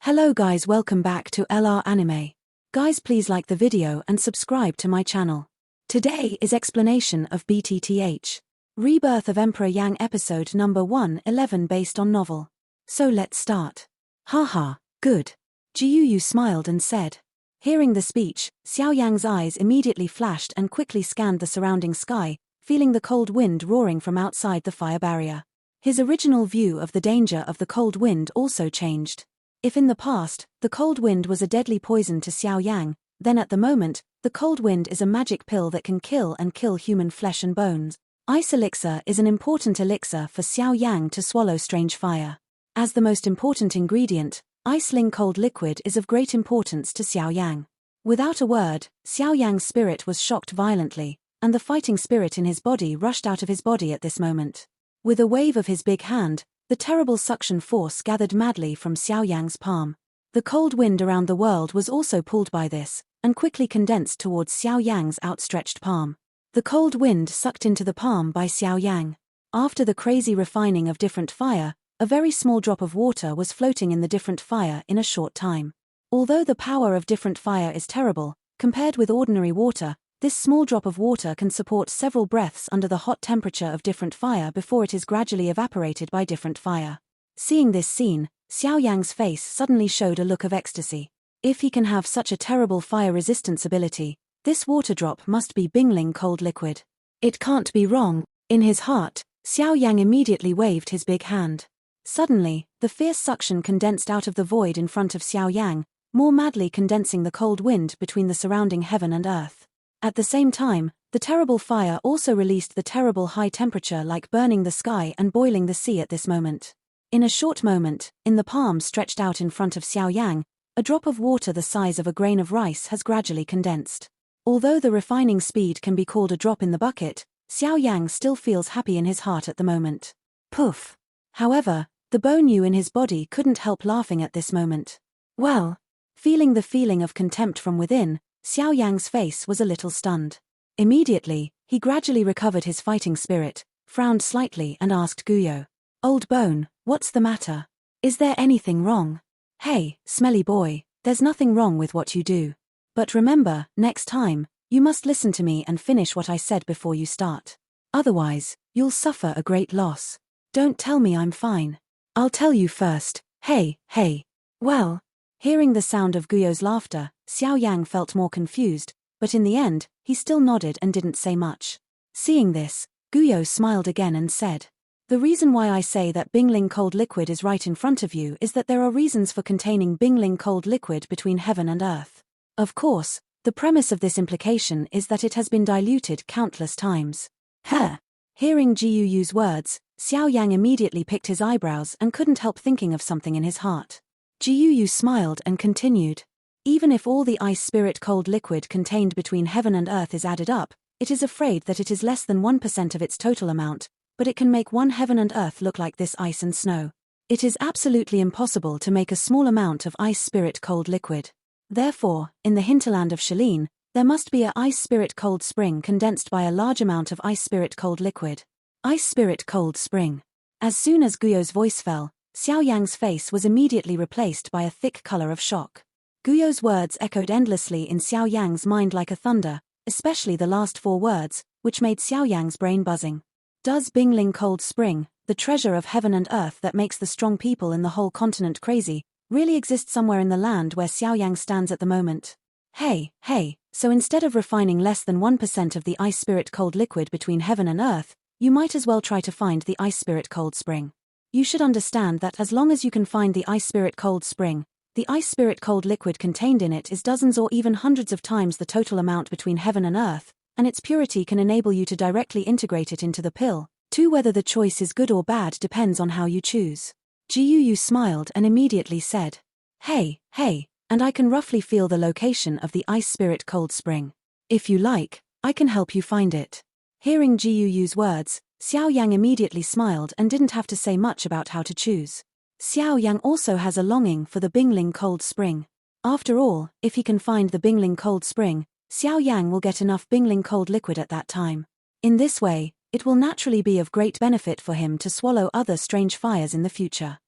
Hello guys, welcome back to LR Anime. Guys, please like the video and subscribe to my channel. Today is explanation of BTTH Rebirth of Emperor Yang episode number 111 based on novel. So let's start. Haha, good. Jiuyu smiled and said. Hearing the speech, Xiao Yang's eyes immediately flashed and quickly scanned the surrounding sky, feeling the cold wind roaring from outside the fire barrier. His original view of the danger of the cold wind also changed. If in the past, the cold wind was a deadly poison to Xiao Yang, then at the moment, the cold wind is a magic pill that can kill human flesh and bones. Ice elixir is an important elixir for Xiao Yang to swallow strange fire. As the most important ingredient, ice-ling cold liquid is of great importance to Xiao Yang. Without a word, Xiao Yang's spirit was shocked violently, and the fighting spirit in his body rushed out of his body at this moment. With a wave of his big hand, the terrible suction force gathered madly from Xiao Yang's palm. The cold wind around the world was also pulled by this, and quickly condensed towards Xiao Yang's outstretched palm. The cold wind sucked into the palm by Xiao Yang. After the crazy refining of different fire, a very small drop of water was floating in the different fire in a short time. Although the power of different fire is terrible, compared with ordinary water, this small drop of water can support several breaths under the hot temperature of different fire before it is gradually evaporated by different fire. Seeing this scene, Xiao Yang's face suddenly showed a look of ecstasy. If he can have such a terrible fire resistance ability, this water drop must be Bingling cold liquid. It can't be wrong. In his heart, Xiao Yang immediately waved his big hand. Suddenly, the fierce suction condensed out of the void in front of Xiao Yang, more madly condensing the cold wind between the surrounding heaven and earth. At the same time, the terrible fire also released the terrible high temperature like burning the sky and boiling the sea at this moment. In a short moment, in the palm stretched out in front of Xiao Yang, a drop of water the size of a grain of rice has gradually condensed. Although the refining speed can be called a drop in the bucket, Xiao Yang still feels happy in his heart at the moment. Poof! However, the bone in his body couldn't help laughing at this moment. Well, feeling the feeling of contempt from within, Xiao Yang's face was a little stunned. Immediately, he gradually recovered his fighting spirit, frowned slightly and asked Guyo, "Old Bone, what's the matter? Is there anything wrong?" "Hey, smelly boy, there's nothing wrong with what you do. But remember, next time, you must listen to me and finish what I said before you start. Otherwise, you'll suffer a great loss. Don't tell me I'm fine. I'll tell you first. Hey. Well." Hearing the sound of Guyo's laughter, Xiao Yang felt more confused, but in the end, he still nodded and didn't say much. Seeing this, Guyo smiled again and said, "The reason why I say that Bingling cold liquid is right in front of you is that there are reasons for containing Bingling cold liquid between heaven and earth. Of course, the premise of this implication is that it has been diluted countless times." Hearing Jiuyu's words, Xiao Yang immediately picked his eyebrows and couldn't help thinking of something in his heart. Jiuyu smiled and continued, "Even if all the ice spirit cold liquid contained between heaven and earth is added up, it is afraid that it is less than 1% of its total amount, but it can make one heaven and earth look like this ice and snow. It is absolutely impossible to make a small amount of ice spirit cold liquid. Therefore, in the hinterland of Shalin, there must be a ice spirit cold spring condensed by a large amount of ice spirit cold liquid. Ice spirit cold spring." As soon as Guyo's voice fell, Xiao Yang's face was immediately replaced by a thick color of shock. Guyo's words echoed endlessly in Xiao Yang's mind like a thunder, especially the last 4 words, which made Xiao Yang's brain buzzing. Does Bingling cold spring, the treasure of heaven and earth that makes the strong people in the whole continent crazy, really exist somewhere in the land where Xiao Yang stands at the moment? Hey, so instead of refining less than 1% of the ice spirit cold liquid between heaven and earth, you might as well try to find the ice spirit cold spring. You should understand that as long as you can find the ice spirit cold spring, the ice spirit cold liquid contained in it is dozens or even hundreds of times the total amount between heaven and earth, and its purity can enable you to directly integrate it into the pill. Whether the choice is good or bad depends on how you choose." Jiuyu smiled and immediately said, Hey, and I can roughly feel the location of the ice spirit cold spring. If you like, I can help you find it." Hearing Jiuyu's words, Xiao Yang immediately smiled and didn't have to say much about how to choose. Xiao Yang also has a longing for the Bingling cold spring. After all, if he can find the Bingling cold spring, Xiao Yang will get enough Bingling cold liquid at that time. In this way, it will naturally be of great benefit for him to swallow other strange fires in the future.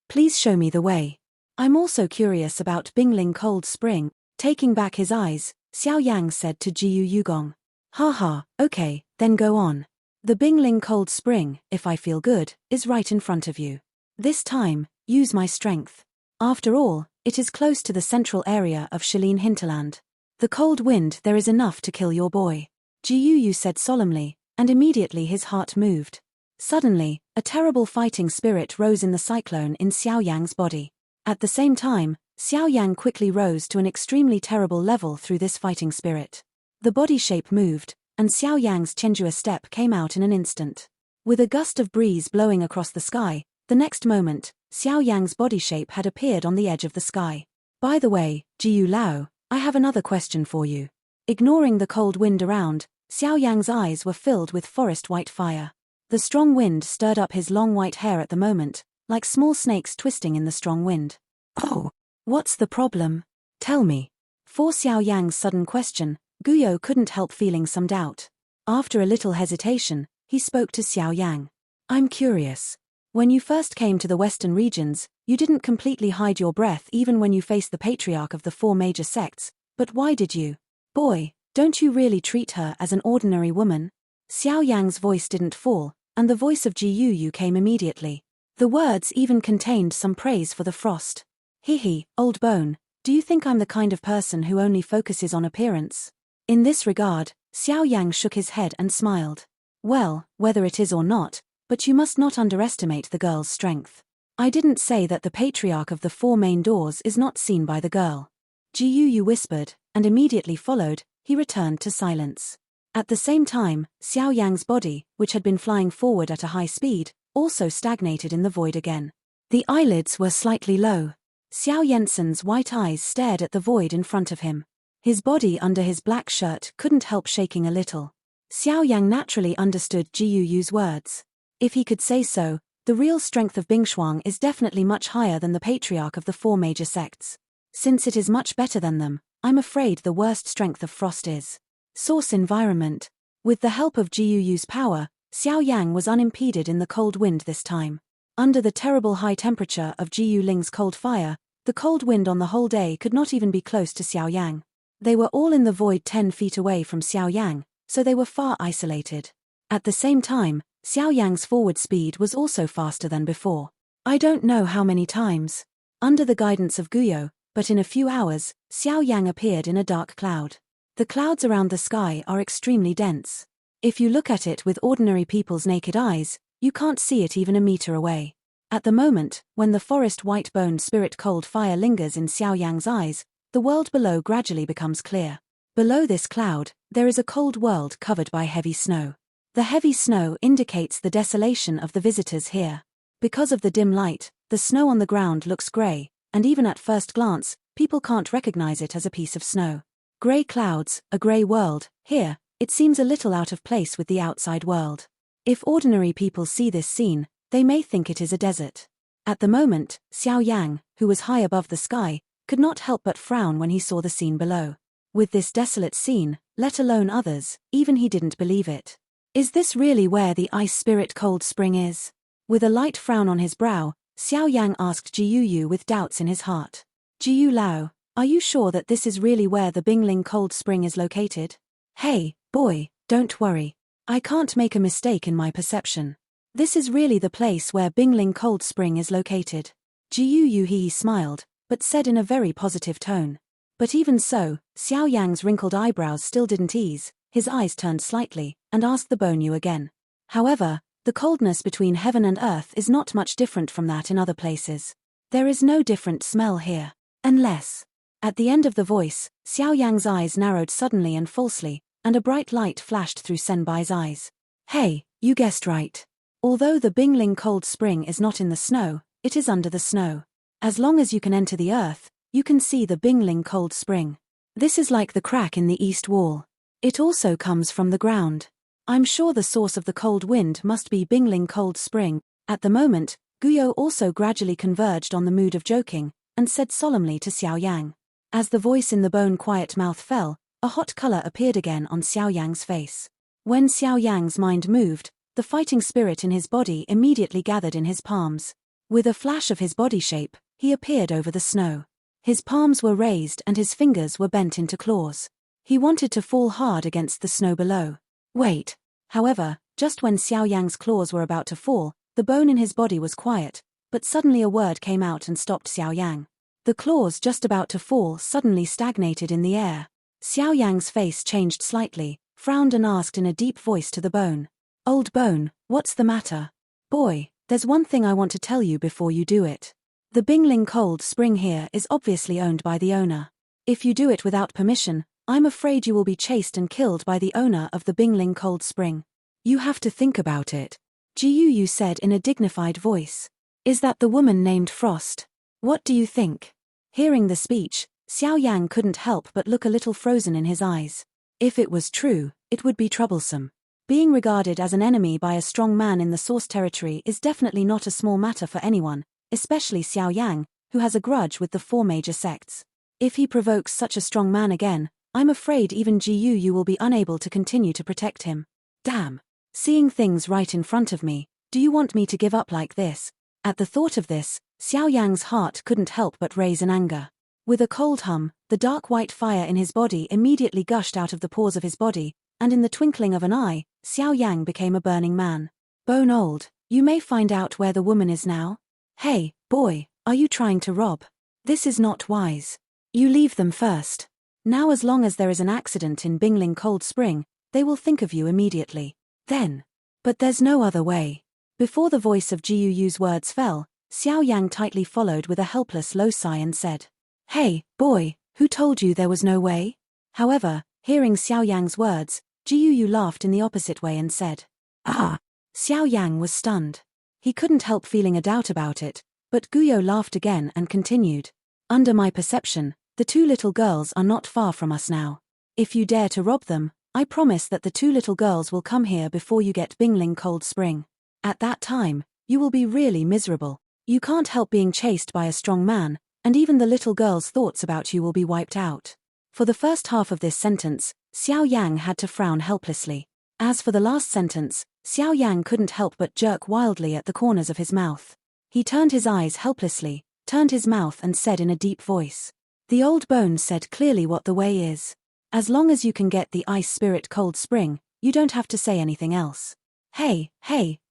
Please show me the way." I'm also curious about Bingling Cold Spring. Taking back his eyes, Xiao Yang said to Jiyu Yugong. Haha, okay, then go on. The Bingling Cold Spring, if I feel good, is right in front of you. This time, use my strength. After all, it is close to the central area of Shaolin hinterland. The cold wind there is enough to kill your boy. Jiyu said solemnly, and immediately his heart moved. Suddenly, a terrible fighting spirit rose in the cyclone in Xiao Yang's body. At the same time, Xiao Yang quickly rose to an extremely terrible level through this fighting spirit. The body shape moved, and Xiao Yang's Chenjua step came out in an instant. With a gust of breeze blowing across the sky, the next moment, Xiao Yang's body shape had appeared on the edge of the sky. By the way, Jiyu Lao, I have another question for you. Ignoring the cold wind around, Xiao Yang's eyes were filled with forest white fire. The strong wind stirred up his long white hair at the moment, like small snakes twisting in the strong wind. Oh, what's the problem? Tell me. For Xiao Yang's sudden question, Guyo couldn't help feeling some doubt. After a little hesitation, he spoke to Xiao Yang. I'm curious. When you first came to the western regions, you didn't completely hide your breath even when you faced the patriarch of the 4 major sects, but why did you? Boy, don't you really treat her as an ordinary woman? Xiao Yang's voice didn't fall, and the voice of Jiyu came immediately. The words even contained some praise for the frost. Hehe, old bone, do you think I'm the kind of person who only focuses on appearance? In this regard, Xiao Yang shook his head and smiled. Well, whether it is or not, but you must not underestimate the girl's strength. I didn't say that the patriarch of the 4 main doors is not seen by the girl. Jiyu whispered, and immediately followed, he returned to silence. At the same time, Xiao Yang's body, which had been flying forward at a high speed, also stagnated in the void again. The eyelids were slightly low. Xiao Yensen's white eyes stared at the void in front of him. His body under his black shirt couldn't help shaking a little. Xiao Yang naturally understood Jiyu's words. If he could say so, the real strength of Bingshuang is definitely much higher than the patriarch of the 4 major sects. Since it is much better than them, I'm afraid the worst strength of frost is source environment. With the help of Jiyu's power, Xiao Yang was unimpeded in the cold wind this time. Under the terrible high temperature of Jiyu Ling's cold fire, the cold wind on the whole day could not even be close to Xiao Yang. They were all in the void 10 feet away from Xiao Yang, so they were far isolated. At the same time, Xiao Yang's forward speed was also faster than before. I don't know how many times. Under the guidance of Guyo, but in a few hours, Xiao Yang appeared in a dark cloud. The clouds around the sky are extremely dense. If you look at it with ordinary people's naked eyes, you can't see it even a meter away. At the moment, when the forest white-boned spirit cold fire lingers in Xiao Yang's eyes, the world below gradually becomes clear. Below this cloud, there is a cold world covered by heavy snow. The heavy snow indicates the desolation of the visitors here. Because of the dim light, the snow on the ground looks grey, and even at first glance, people can't recognize it as a piece of snow. Grey clouds, a grey world, here, it seems a little out of place with the outside world. If ordinary people see this scene, they may think it is a desert. At the moment, Xiao Yang, who was high above the sky, could not help but frown when he saw the scene below. With this desolate scene, let alone others, even he didn't believe it. Is this really where the ice spirit cold spring is? With a light frown on his brow, Xiao Yang asked Jiyu with doubts in his heart. Jiyu Lao, are you sure that this is really where the Bingling cold spring is located? Hey, boy, don't worry. I can't make a mistake in my perception. This is really the place where Bingling cold spring is located. Jiyu he smiled, but said in a very positive tone. But even so, Xiao Yang's wrinkled eyebrows still didn't ease. His eyes turned slightly, and asked the Bonyu again. However, the coldness between heaven and earth is not much different from that in other places. There is no different smell here. Unless. At the end of the voice, Xiao Yang's eyes narrowed suddenly and falsely, and a bright light flashed through Senbai's eyes. Hey, you guessed right. Although the Bingling cold spring is not in the snow, it is under the snow. As long as you can enter the earth, you can see the Bingling cold spring. This is like the crack in the east wall. It also comes from the ground. I'm sure the source of the cold wind must be Bingling cold spring. At the moment, Guyo also gradually converged on the mood of joking, and said solemnly to Xiao Yang. As the voice in the bone quiet mouth fell, a hot color appeared again on Xiao Yang's face. When Xiao Yang's mind moved, the fighting spirit in his body immediately gathered in his palms. With a flash of his body shape, he appeared over the snow. His palms were raised and his fingers were bent into claws. He wanted to fall hard against the snow below. Wait. However, just when Xiao Yang's claws were about to fall, the bone in his body was quiet, but suddenly a word came out and stopped Xiao Yang. The claws just about to fall suddenly stagnated in the air. Xiao Yang's face changed slightly, frowned and asked in a deep voice to the bone. Old bone, what's the matter? Boy, there's one thing I want to tell you before you do it. The Bingling Cold Spring here is obviously owned by the owner. If you do it without permission, I'm afraid you will be chased and killed by the owner of the Bingling Cold Spring. You have to think about it. Jiyu said in a dignified voice. Is that the woman named Frost? What do you think? Hearing the speech, Xiao Yang couldn't help but look a little frozen in his eyes. If it was true, it would be troublesome. Being regarded as an enemy by a strong man in the Source territory is definitely not a small matter for anyone, especially Xiao Yang, who has a grudge with the 4 major sects. If he provokes such a strong man again, I'm afraid even Jiyu will be unable to continue to protect him. Damn. Seeing things right in front of me, do you want me to give up like this? At the thought of this, Xiao Yang's heart couldn't help but raise in anger. With a cold hum, the dark white fire in his body immediately gushed out of the pores of his body, and in the twinkling of an eye, Xiao Yang became a burning man. Bone old, you may find out where the woman is now. Hey, boy, are you trying to rob? This is not wise. You leave them first. Now as long as there is an accident in Bingling Cold Spring, they will think of you immediately. Then. But there's no other way. Before the voice of Jiyu's words fell, Xiao Yang tightly followed with a helpless low sigh and said, Hey, boy, who told you there was no way? However, hearing Xiao Yang's words, Jiyu laughed in the opposite way and said, Ah! Xiao Yang was stunned. He couldn't help feeling a doubt about it, but Guyo laughed again and continued. Under my perception, the 2 little girls are not far from us now. If you dare to rob them, I promise that the 2 little girls will come here before you get Bingling Cold Spring. At that time, you will be really miserable. You can't help being chased by a strong man, and even the little girl's thoughts about you will be wiped out. For the first half of this sentence, Xiao Yang had to frown helplessly. As for the last sentence, Xiao Yang couldn't help but jerk wildly at the corners of his mouth. He turned his eyes helplessly, turned his mouth and said in a deep voice. The old bone said clearly what the way is. As long as you can get the Ice Spirit Cold Spring, you don't have to say anything else. Hey,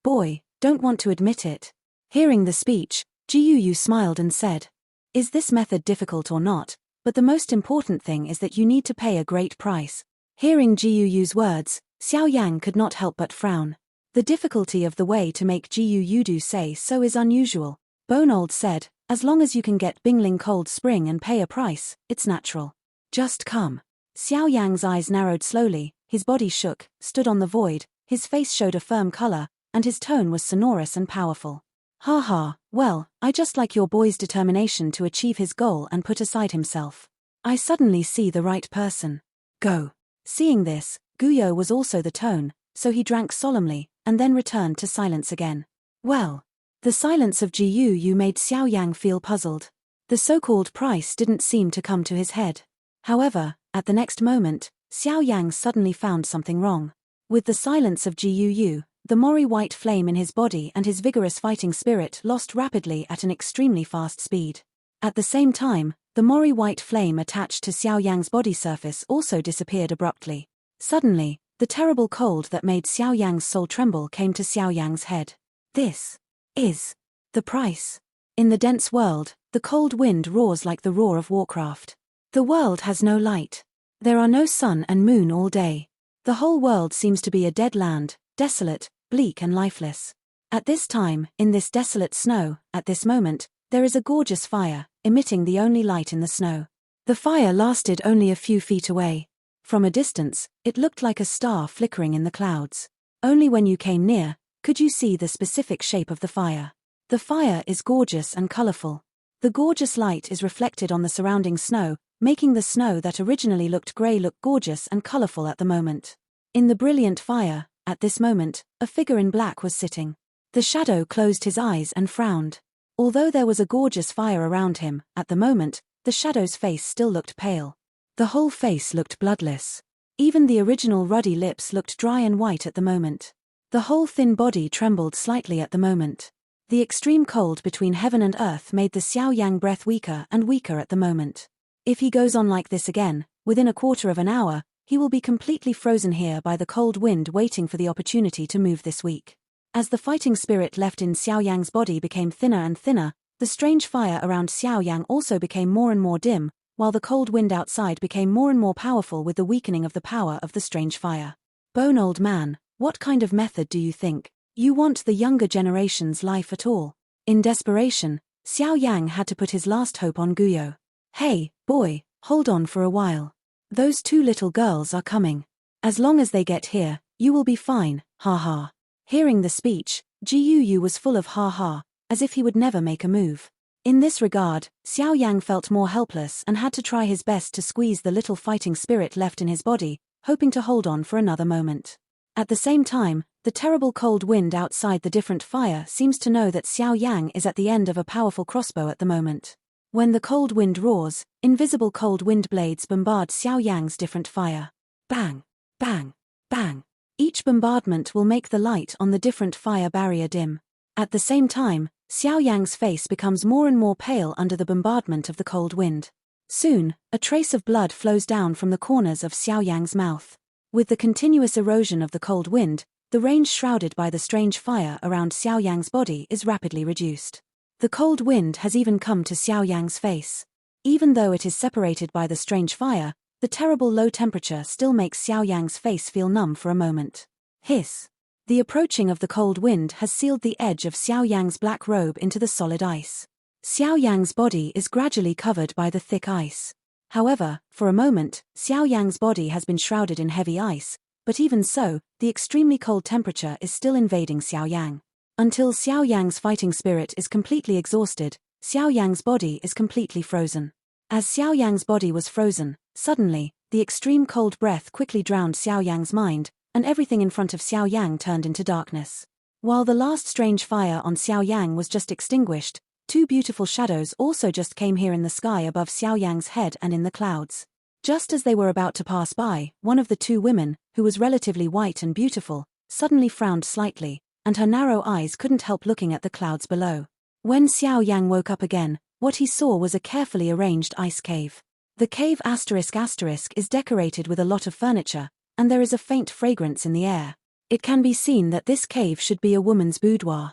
boy, don't want to admit it. Hearing the speech, Jiyu smiled and said, Is this method difficult or not? But the most important thing is that you need to pay a great price. Hearing Jiyu's words, Xiao Yang could not help but frown. The difficulty of the way to make Jiyu say so is unusual. Boneold said, as long as you can get Bingling Cold Spring and pay a price, it's natural. Just come. Xiao Yang's eyes narrowed slowly, his body shook, stood on the void, his face showed a firm color, and his tone was sonorous and powerful. Ha ha, well, I just like your boy's determination to achieve his goal and put aside himself. I suddenly see the right person. Go. Seeing this, Guyo was also the tone, so he drank solemnly, and then returned to silence again. Well. The silence of Jiyu made Xiao Yang feel puzzled. The so-called price didn't seem to come to his head. However, at the next moment, Xiao Yang suddenly found something wrong. With the silence of Jiyu, the Mori white flame in his body and his vigorous fighting spirit lost rapidly at an extremely fast speed. At the same time, the Mori white flame attached to Xiao Yang's body surface also disappeared abruptly. Suddenly, the terrible cold that made Xiao Yang's soul tremble came to Xiao Yang's head. This is the price. In the dense world, the cold wind roars like the roar of Warcraft. The world has no light. There are no sun and moon all day. The whole world seems to be a dead land, desolate, bleak and lifeless. At this time, in this desolate snow, at this moment, there is a gorgeous fire, emitting the only light in the snow. The fire lasted only a few feet away. From a distance, it looked like a star flickering in the clouds. Only when you came near, could you see the specific shape of the fire. The fire is gorgeous and colorful. The gorgeous light is reflected on the surrounding snow, making the snow that originally looked gray look gorgeous and colorful at the moment. In the brilliant fire, at this moment, a figure in black was sitting. The shadow closed his eyes and frowned. Although there was a gorgeous fire around him, at the moment, the shadow's face still looked pale. The whole face looked bloodless. Even the original ruddy lips looked dry and white at the moment. The whole thin body trembled slightly at the moment. The extreme cold between heaven and earth made the Xiao Yang breath weaker and weaker at the moment. If he goes on like this again, within a quarter of an hour, he will be completely frozen here by the cold wind waiting for the opportunity to move this week. As the fighting spirit left in Xiao Yang's body became thinner and thinner, the strange fire around Xiao Yang also became more and more dim, while the cold wind outside became more and more powerful with the weakening of the power of the strange fire. Bone old man, what kind of method do you think you want the younger generation's life at all? In desperation, Xiao Yang had to put his last hope on Guyo. Hey, boy, hold on for a while. Those two little girls are coming. As long as they get here, you will be fine, ha ha. Hearing the speech, Jiyu was full of ha ha, as if he would never make a move. In this regard, Xiao Yang felt more helpless and had to try his best to squeeze the little fighting spirit left in his body, hoping to hold on for another moment. At the same time, the terrible cold wind outside the different fire seems to know that Xiao Yang is at the end of a powerful crossbow at the moment. When the cold wind roars, invisible cold wind blades bombard Xiao Yang's different fire. Bang, bang, bang. Each bombardment will make the light on the different fire barrier dim. At the same time, Xiao Yang's face becomes more and more pale under the bombardment of the cold wind. Soon, a trace of blood flows down from the corners of Xiao Yang's mouth. With the continuous erosion of the cold wind, the range shrouded by the strange fire around Xiao Yang's body is rapidly reduced. The cold wind has even come to Xiao Yang's face. Even though it is separated by the strange fire, the terrible low temperature still makes Xiao Yang's face feel numb for a moment. Hiss. The approaching of the cold wind has sealed the edge of Xiao Yang's black robe into the solid ice. Xiao Yang's body is gradually covered by the thick ice. However, for a moment, Xiao Yang's body has been shrouded in heavy ice, but even so, the extremely cold temperature is still invading Xiao Yang. Until Xiao Yang's fighting spirit is completely exhausted, Xiao Yang's body is completely frozen. As Xiao Yang's body was frozen, suddenly, the extreme cold breath quickly drowned Xiao Yang's mind, and everything in front of Xiao Yang turned into darkness. While the last strange fire on Xiao Yang was just extinguished, two beautiful shadows also just came here in the sky above Xiao Yang's head and in the clouds. Just as they were about to pass by, one of the two women, who was relatively white and beautiful, suddenly frowned slightly, and her narrow eyes couldn't help looking at the clouds below. When Xiao Yang woke up again, what he saw was a carefully arranged ice cave. The cave *** is decorated with a lot of furniture, and there is a faint fragrance in the air. It can be seen that this cave should be a woman's boudoir.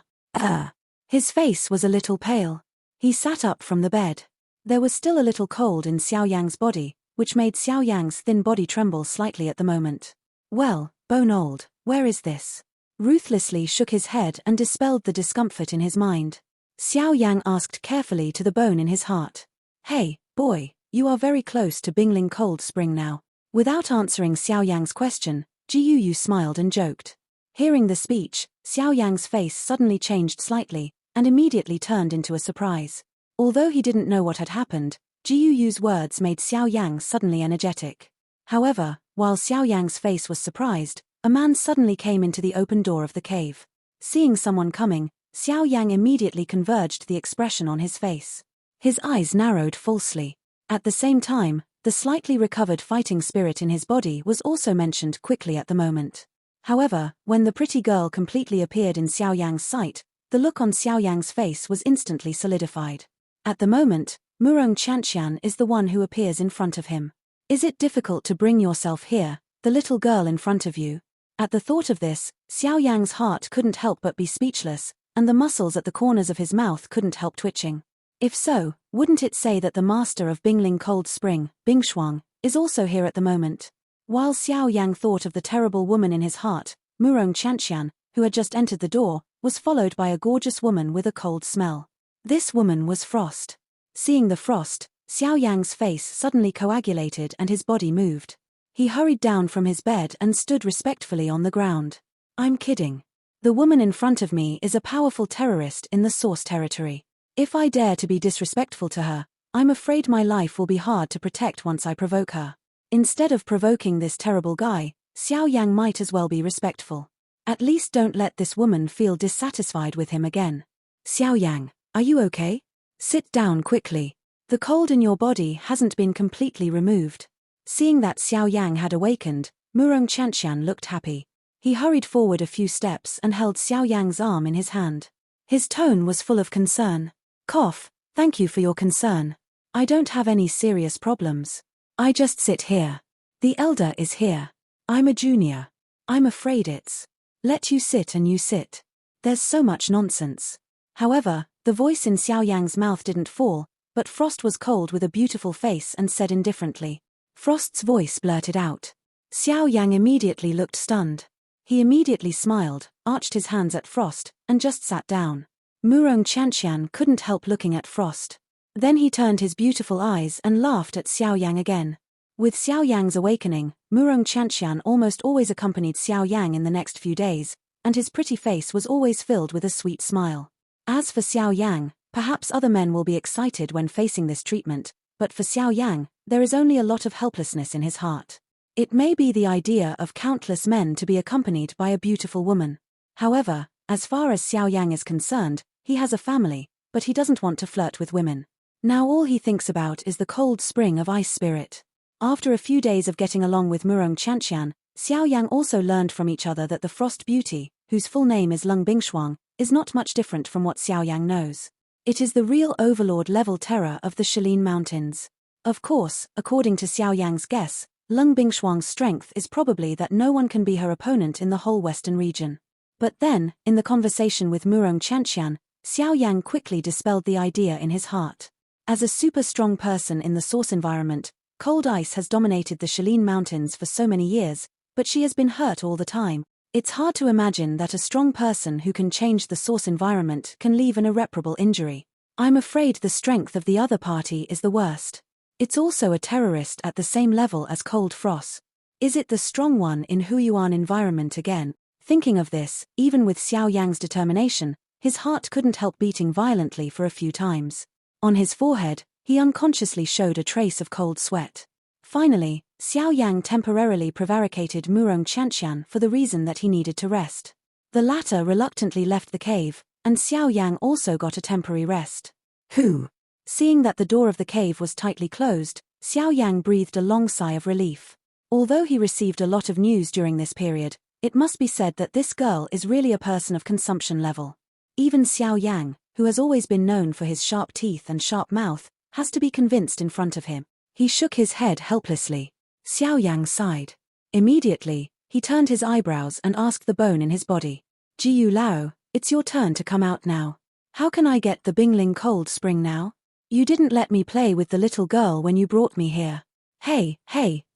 His face was a little pale. He sat up from the bed. There was still a little cold in Xiao Yang's body, which made Xiao Yang's thin body tremble slightly at the moment. Well, bone old, where is this? Ruthlessly shook his head and dispelled the discomfort in his mind. Xiao Yang asked carefully to the bone in his heart. Hey, boy, you are very close to Bingling Cold Spring now. Without answering Xiao Yang's question, Jiyu smiled and joked. Hearing the speech, Xiao Yang's face suddenly changed slightly, and immediately turned into a surprise. Although he didn't know what had happened, Jiyu's words made Xiao Yang suddenly energetic. However, while Xiao Yang's face was surprised, a man suddenly came into the open door of the cave. Seeing someone coming, Xiao Yang immediately converged the expression on his face. His eyes narrowed falsely. At the same time, the slightly recovered fighting spirit in his body was also mentioned quickly at the moment. However, when the pretty girl completely appeared in Xiao Yang's sight, the look on Xiao Yang's face was instantly solidified. At the moment, Murong Qianqian is the one who appears in front of him. Is it difficult to bring yourself here, the little girl in front of you? At the thought of this, Xiao Yang's heart couldn't help but be speechless, and the muscles at the corners of his mouth couldn't help twitching. If so, wouldn't it say that the master of Bingling Cold Spring, Bingshuang, is also here at the moment? While Xiao Yang thought of the terrible woman in his heart, Murong Qianqian, who had just entered the door, was followed by a gorgeous woman with a cold smell. This woman was Frost. Seeing the Frost, Xiao Yang's face suddenly coagulated and his body moved. He hurried down from his bed and stood respectfully on the ground. I'm kidding. The woman in front of me is a powerful terrorist in the Source territory. If I dare to be disrespectful to her, I'm afraid my life will be hard to protect once I provoke her. Instead of provoking this terrible guy, Xiao Yang might as well be respectful. At least don't let this woman feel dissatisfied with him again. Xiao Yang, are you okay? Sit down quickly. The cold in your body hasn't been completely removed. Seeing that Xiao Yang had awakened, Murong Qianqian looked happy. He hurried forward a few steps and held Xiao Yang's arm in his hand. His tone was full of concern. Cough, thank you for your concern. I don't have any serious problems. I just sit here. The elder is here. I'm a junior. I'm afraid it's. Let you sit and you sit. There's so much nonsense. However, the voice in Xiao Yang's mouth didn't fall, but Frost was cold with a beautiful face and said indifferently. Frost's voice blurted out. Xiao Yang immediately looked stunned. He immediately smiled, arched his hands at Frost, and just sat down. Murong Qianqian couldn't help looking at Frost. Then he turned his beautiful eyes and laughed at Xiao Yang again. With Xiao Yang's awakening, Murong Qianqian almost always accompanied Xiao Yang in the next few days, and his pretty face was always filled with a sweet smile. As for Xiao Yang, perhaps other men will be excited when facing this treatment, but for Xiao Yang, there is only a lot of helplessness in his heart. It may be the idea of countless men to be accompanied by a beautiful woman. However, as far as Xiao Yang is concerned, he has a family, but he doesn't want to flirt with women. Now all he thinks about is the cold spring of ice spirit. After a few days of getting along with Murong Qianqian, Xiao Yang also learned from each other that the Frost Beauty, whose full name is Lung Bingshuang, is not much different from what Xiao Yang knows. It is the real overlord-level terror of the Shalin Mountains. Of course, according to Xiao Yang's guess, Lung Bingshuang's strength is probably that no one can be her opponent in the whole western region. But then, in the conversation with Murong Qianqian, Xiao Yang quickly dispelled the idea in his heart. As a super strong person in the source environment, cold ice has dominated the Shalin Mountains for so many years, but she has been hurt all the time. It's hard to imagine that a strong person who can change the source environment can leave an irreparable injury. I'm afraid the strength of the other party is the worst. It's also a terrorist at the same level as Cold Frost. Is it the strong one in Huyuan environment again? Thinking of this, even with Xiao Yang's determination, his heart couldn't help beating violently for a few times. On his forehead, he unconsciously showed a trace of cold sweat. Finally, Xiao Yang temporarily prevaricated Murong Qianqian for the reason that he needed to rest. The latter reluctantly left the cave, and Xiao Yang also got a temporary rest. Who? Seeing that the door of the cave was tightly closed, Xiao Yang breathed a long sigh of relief. Although he received a lot of news during this period, it must be said that this girl is really a person of consumption level. Even Xiao Yang, who has always been known for his sharp teeth and sharp mouth, has to be convinced in front of him. He shook his head helplessly. Xiao Yang sighed. Immediately, he turned his eyebrows and asked the bone in his body. Jiyu Lao, it's your turn to come out now. How can I get the Bingling cold spring now? You didn't let me play with the little girl when you brought me here. Hey,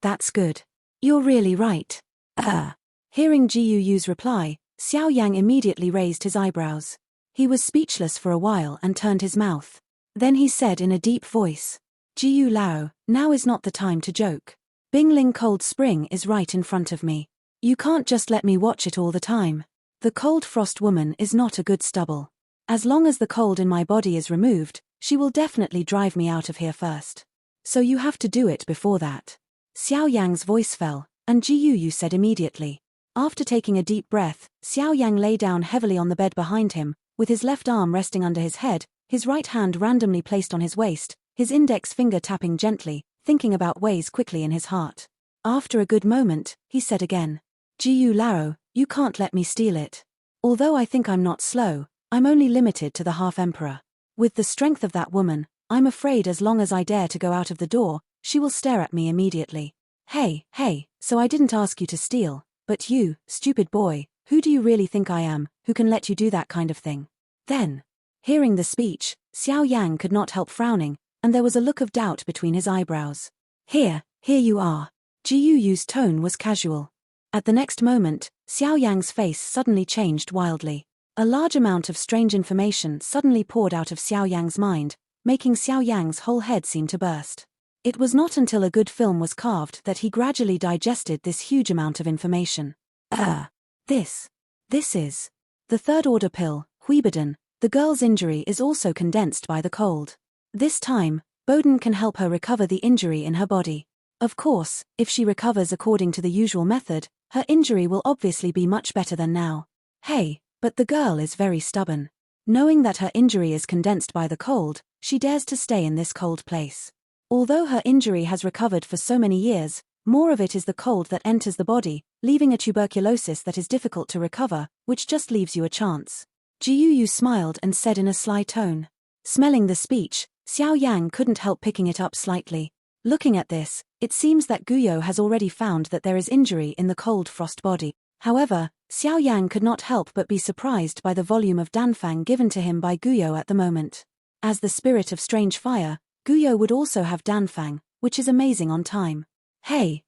that's good. You're really right. Hearing Jiyu Yu's reply, Xiao Yang immediately raised his eyebrows. He was speechless for a while and turned his mouth. Then he said in a deep voice, Jiyu Lao, now is not the time to joke. Bingling Cold Spring is right in front of me. You can't just let me watch it all the time. The Cold Frost woman is not a good stubble. As long as the cold in my body is removed, she will definitely drive me out of here first. So you have to do it before that. Xiao Yang's voice fell, and Jiyu Yu said immediately. After taking a deep breath, Xiao Yang lay down heavily on the bed behind him, with his left arm resting under his head, his right hand randomly placed on his waist, his index finger tapping gently, thinking about ways quickly in his heart. After a good moment, he said again, Jiyu Lao, you can't let me steal it. Although I think I'm not slow, I'm only limited to the half-emperor. With the strength of that woman, I'm afraid as long as I dare to go out of the door, she will stare at me immediately. Hey, so I didn't ask you to steal, but you, stupid boy, who do you really think I am, who can let you do that kind of thing? Then, hearing the speech, Xiao Yang could not help frowning, and there was a look of doubt between his eyebrows. Here you are. Jiyu Yu's tone was casual. At the next moment, Xiao Yang's face suddenly changed wildly. A large amount of strange information suddenly poured out of Xiao Yang's mind, making Xiao Yang's whole head seem to burst. It was not until a good film was carved that he gradually digested this huge amount of information. This is the third order pill, Huibiden. The girl's injury is also condensed by the cold. This time, Boden can help her recover the injury in her body. Of course, if she recovers according to the usual method, her injury will obviously be much better than now. But the girl is very stubborn. Knowing that her injury is condensed by the cold, she dares to stay in this cold place. Although her injury has recovered for so many years, more of it is the cold that enters the body, leaving a tuberculosis that is difficult to recover, which just leaves you a chance. Jiuyu smiled and said in a sly tone. Smelling the speech, Xiao Yang couldn't help picking it up slightly. Looking at this, it seems that Guyo has already found that there is injury in the cold frost body. However, Xiao Yang could not help but be surprised by the volume of danfang given to him by Guyo at the moment. As the spirit of strange fire, Guyo would also have danfang, which is amazing on time. Hey,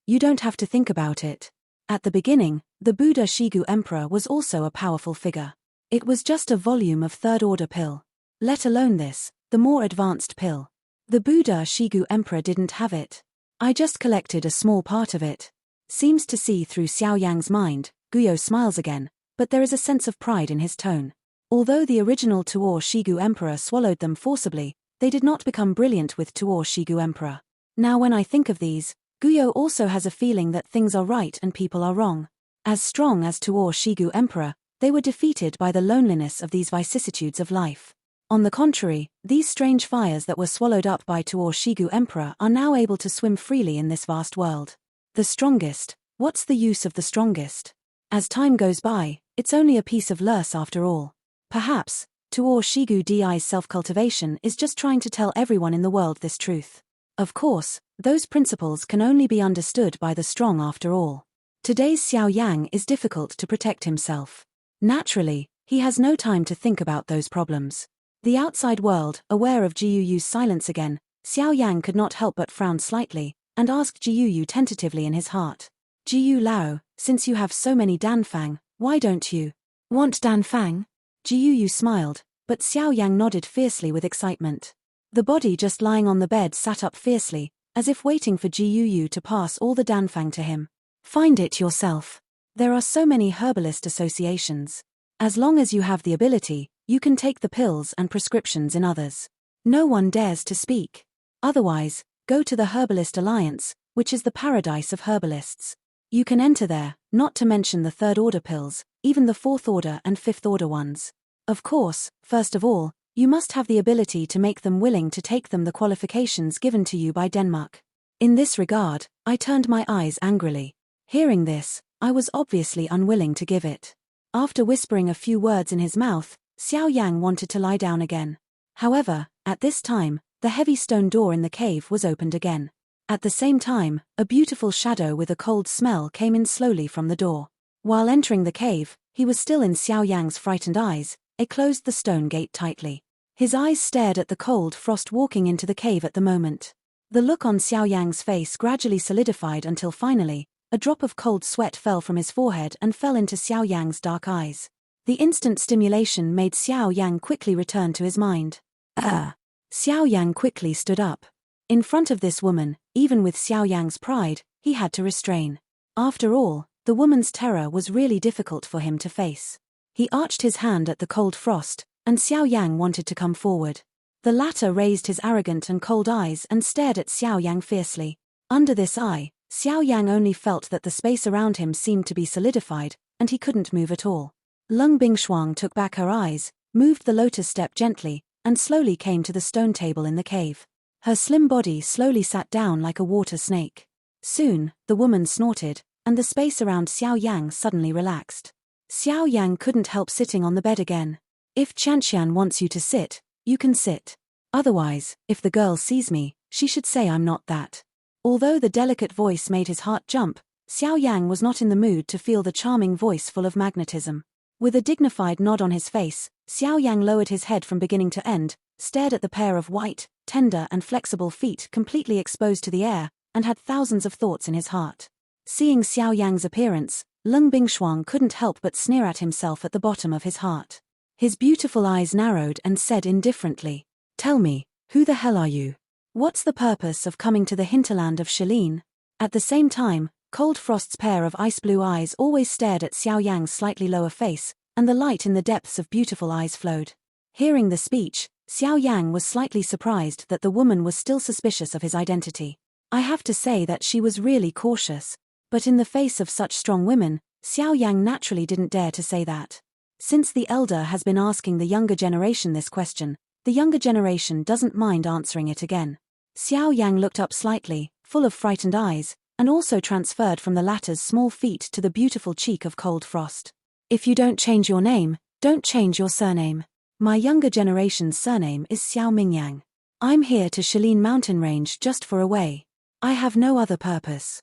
you don't have to think about it. At the beginning, the Buddha Shigu Emperor was also a powerful figure. It was just a volume of third-order pill. Let alone this, the more advanced pill. The Buddha Shigu Emperor didn't have it. I just collected a small part of it. Seems to see through Xiao Yang's mind, Guyo smiles again, but there is a sense of pride in his tone. Although the original Tuor Shigu Emperor swallowed them forcibly, they did not become brilliant with Tuor Shigu Emperor. Now when I think of these, Guyo also has a feeling that things are right and people are wrong. As strong as Tuor Shigu Emperor, they were defeated by the loneliness of these vicissitudes of life. On the contrary, these strange fires that were swallowed up by Tuor Shigu Emperor are now able to swim freely in this vast world. The strongest, what's the use of the strongest? As time goes by, it's only a piece of lurse after all. Perhaps, Tuor Shigu Di's self-cultivation is just trying to tell everyone in the world this truth. Of course, those principles can only be understood by the strong after all. Today's Xiao Yang is difficult to protect himself. Naturally, he has no time to think about those problems. The outside world, aware of Jiuyu's silence again, Xiao Yang could not help but frown slightly, and asked Jiuyu tentatively in his heart. Jiu Lao, since you have so many danfang, why don't you want danfang? Jiuyu smiled, but Xiao Yang nodded fiercely with excitement. The body just lying on the bed sat up fiercely, as if waiting for Jiuyu to pass all the danfang to him. Find it yourself. There are so many herbalist associations. As long as you have the ability, you can take the pills and prescriptions in others. No one dares to speak. Otherwise, go to the Herbalist Alliance, which is the paradise of herbalists. You can enter there, not to mention the third-order pills, even the fourth-order and fifth-order ones. Of course, first of all, you must have the ability to make them willing to take them the qualifications given to you by Denmark. In this regard, I turned my eyes angrily. Hearing this, I was obviously unwilling to give it. After whispering a few words in his mouth, Xiao Yang wanted to lie down again. However, at this time, the heavy stone door in the cave was opened again. At the same time, a beautiful shadow with a cold smell came in slowly from the door. While entering the cave, he was still in Xiao Yang's frightened eyes. He closed the stone gate tightly. His eyes stared at the cold frost walking into the cave at the moment. The look on Xiao Yang's face gradually solidified until finally, a drop of cold sweat fell from his forehead and fell into Xiao Yang's dark eyes. The instant stimulation made Xiao Yang quickly return to his mind. Xiao Yang quickly stood up. In front of this woman, even with Xiao Yang's pride, he had to restrain. After all, the woman's terror was really difficult for him to face. He arched his hand at the cold frost, and Xiao Yang wanted to come forward. The latter raised his arrogant and cold eyes and stared at Xiao Yang fiercely. Under this eye, Xiao Yang only felt that the space around him seemed to be solidified, and he couldn't move at all. Lung Bingshuang took back her eyes, moved the lotus step gently, and slowly came to the stone table in the cave. Her slim body slowly sat down like a water snake. Soon, the woman snorted, and the space around Xiao Yang suddenly relaxed. Xiao Yang couldn't help sitting on the bed again. If Qianqian wants you to sit, you can sit. Otherwise, if the girl sees me, she should say I'm not that. Although the delicate voice made his heart jump, Xiao Yang was not in the mood to feel the charming voice full of magnetism. With a dignified nod on his face, Xiao Yang lowered his head from beginning to end, stared at the pair of white, tender and flexible feet completely exposed to the air, and had thousands of thoughts in his heart. Seeing Xiao Yang's appearance, Lung Bingshuang couldn't help but sneer at himself at the bottom of his heart. His beautiful eyes narrowed and said indifferently, "Tell me, who the hell are you? What's the purpose of coming to the hinterland of Shilin?" At the same time, Cold Frost's pair of ice-blue eyes always stared at Xiao Yang's slightly lower face, and the light in the depths of beautiful eyes flowed. Hearing the speech, Xiao Yang was slightly surprised that the woman was still suspicious of his identity. I have to say that she was really cautious. But in the face of such strong women, Xiao Yang naturally didn't dare to say that. Since the elder has been asking the younger generation this question, the younger generation doesn't mind answering it again. Xiao Yang looked up slightly, full of frightened eyes, and also transferred from the latter's small feet to the beautiful cheek of Cold Frost. "If you don't change your name, Don't change your surname. My younger generation's surname is Xiao Mingyang. I'm here to Shalin mountain range just for a way. I have no other purpose.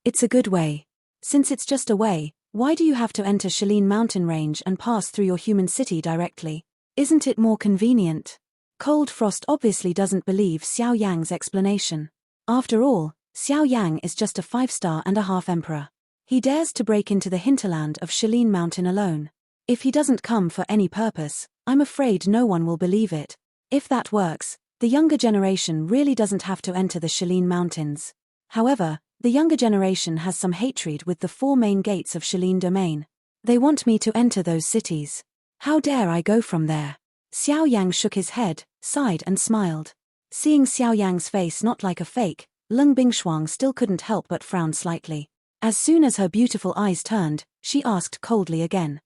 It's a good way. Since it's just a way, why do you have to enter Shalin mountain range and pass through your human city directly? Isn't it more convenient? Cold Frost obviously doesn't believe Xiao Yang's explanation. After all, Xiao Yang is just a 5-star-and-a-half emperor. He dares to break into the hinterland of Shalin Mountain alone. If he doesn't come for any purpose, I'm afraid no one will believe it. If that works, the younger generation really doesn't have to enter the Shalin Mountains. However, the younger generation has some hatred with the 4 main gates of Shalin Domain. They want me to enter those cities. How dare I go from there? Xiao Yang shook his head, sighed and smiled. Seeing Xiao Yang's face not like a fake, Leng Bingshuang still couldn't help but frown slightly. As soon as her beautiful eyes turned, she asked coldly again.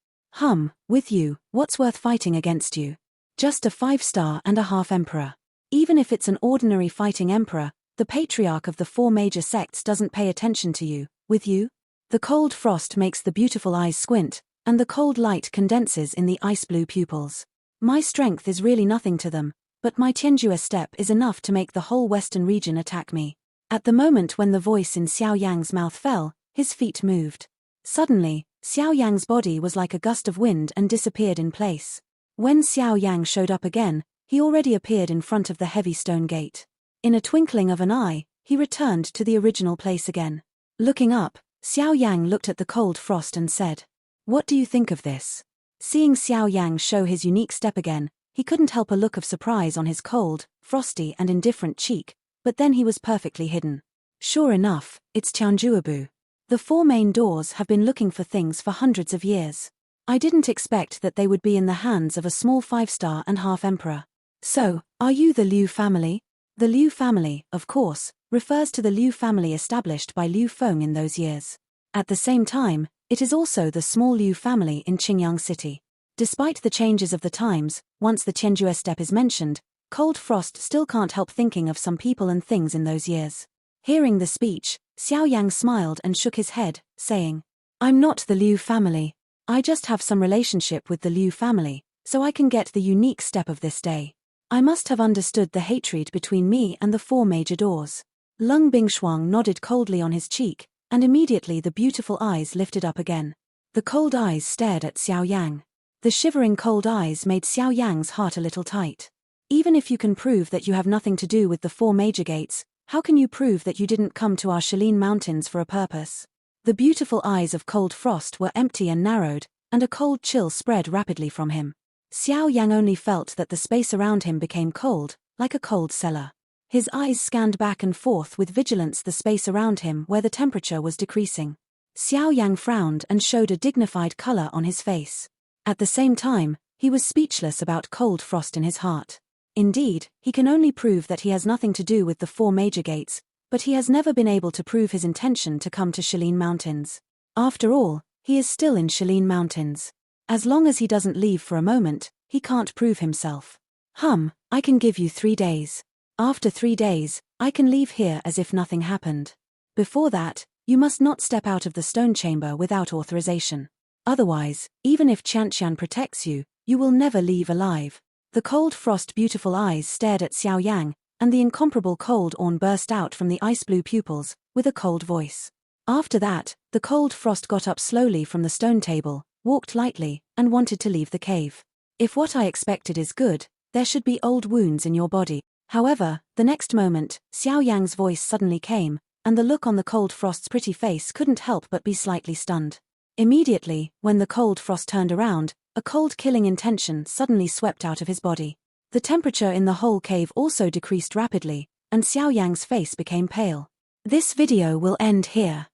With you, what's worth fighting against you? Just a 5-star-and-a-half emperor. Even if it's an ordinary fighting emperor, the patriarch of the 4 major sects doesn't pay attention to you. With you? The cold frost makes the beautiful eyes squint, and the cold light condenses in the ice-blue pupils. My strength is really nothing to them, but my Tianjue step is enough to make the whole western region attack me. At the moment when the voice in Xiao Yang's mouth fell, his feet moved. Suddenly, Xiao Yang's body was like a gust of wind and disappeared in place. When Xiao Yang showed up again, he already appeared in front of the heavy stone gate. In a twinkling of an eye, he returned to the original place again. Looking up, Xiao Yang looked at the cold frost and said, "What do you think of this?" Seeing Xiao Yang show his unique step again, he couldn't help a look of surprise on his cold, frosty and indifferent cheek, but then he was perfectly hidden. Sure enough, it's Tianjuebu. The 4 main doors have been looking for things for hundreds of years. I didn't expect that they would be in the hands of a small 5-star-and-a-half emperor. So, are you the Liu family? The Liu family, of course, refers to the Liu family established by Liu Feng in those years. At the same time, it is also the small Liu family in Qingyang City. Despite the changes of the times, once the Tianjue step is mentioned, Cold Frost still can't help thinking of some people and things in those years. Hearing the speech, Xiao Yang smiled and shook his head, saying, "I'm not the Liu family. I just have some relationship with the Liu family, so I can get the unique step of this day. I must have understood the hatred between me and the 4 major doors." Leng Bingshuang nodded coldly on his cheek, and immediately the beautiful eyes lifted up again. The cold eyes stared at Xiao Yang. The shivering cold eyes made Xiao Yang's heart a little tight. Even if you can prove that you have nothing to do with the 4 major gates, how can you prove that you didn't come to our Shalin Mountains for a purpose? The beautiful eyes of Cold Frost were empty and narrowed, and a cold chill spread rapidly from him. Xiao Yang only felt that the space around him became cold, like a cold cellar. His eyes scanned back and forth with vigilance the space around him where the temperature was decreasing. Xiao Yang frowned and showed a dignified color on his face. At the same time, he was speechless about Cold Frost in his heart. Indeed, he can only prove that he has nothing to do with the 4 major gates, but he has never been able to prove his intention to come to Shalin Mountains. After all, he is still in Shalin Mountains. As long as he doesn't leave for a moment, he can't prove himself. I can give you 3 days. After 3 days, I can leave here as if nothing happened. Before that, you must not step out of the stone chamber without authorization. Otherwise, even if Qianqian protects you, you will never leave alive. The Cold Frost beautiful eyes stared at Xiao Yang, and the incomparable cold orn burst out from the ice-blue pupils, with a cold voice. After that, the Cold Frost got up slowly from the stone table, walked lightly, and wanted to leave the cave. If what I expected is good, there should be old wounds in your body. However, the next moment, Xiao Yang's voice suddenly came, and the look on the Cold Frost's pretty face couldn't help but be slightly stunned. Immediately, when the Cold Frost turned around, a cold killing intention suddenly swept out of his body. The temperature in the whole cave also decreased rapidly, and Xiao Yang's face became pale. This video will end here.